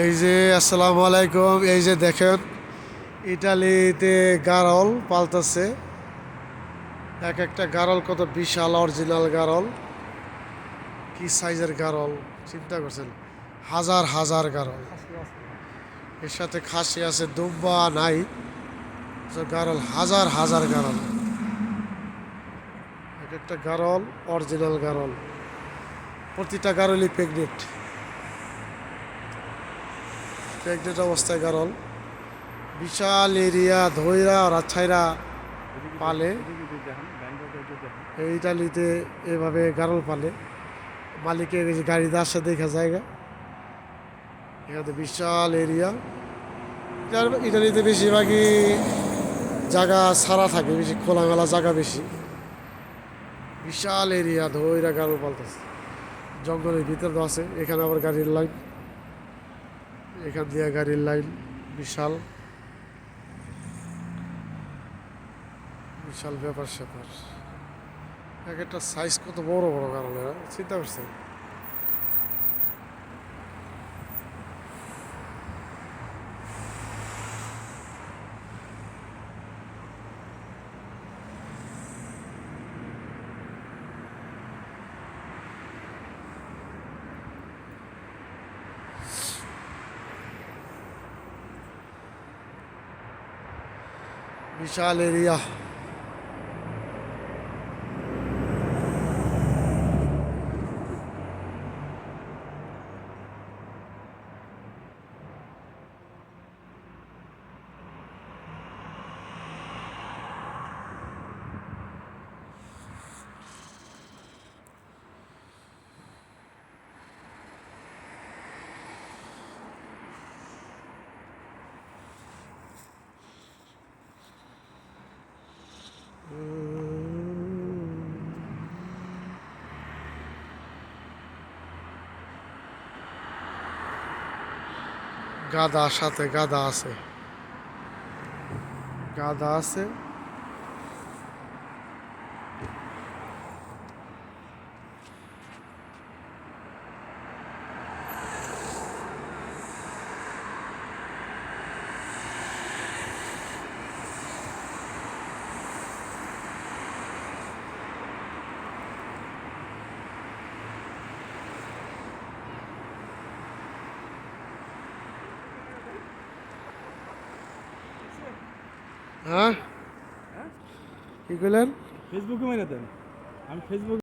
এই যে আসসালামু আলাইকুম। এই যে দেখেন, ইটালিতে গারল পালতেছে। এক একটা গারল কত বিশাল, অরিজিনাল গারল। কি সাইজের গারল চিন্তা করছেন, হাজার হাজার গারল। এর সাথে খাসি আছে, দুম্বা নাই, গারল হাজার হাজার গারল। এক একটা গারল অরিজিনাল গারল, প্রতিটা গারলই প্রেগনেন্ট। প্রেগনেন্ট অবস্থায় গারল, বিশাল এরিয়া ধইরা রাছাইরা পালে। এই ইটালিতে এভাবে গারল পালে, মালিকের এই যে গাড়িতে আসে দেখা জায়গা। এখানে বিশাল এরিয়া। ইটালিতে বেশিরভাগই জায়গা ছাড়া থাকে, বেশি খোলামেলা জায়গা বেশি। বিশাল এরিয়া ধইরা গারল পালতেছে, জঙ্গলের ভিতরে আছে। এখানে আবার গাড়ির লাইন, এখান দিয়ে গাড়ির লাইন। বিশাল বিশাল ব্যাপার স্যাপার। এক একটা সাইজ কত বড় বড় গারল, চিন্তা করছেন। বিশাল এরিয়া। গাধা, সাথে গাধা আছে, গাধা আছে। হ্যাঁ, কি করলেন? ফেসবুকে মেরে দেন। আমি ফেসবুক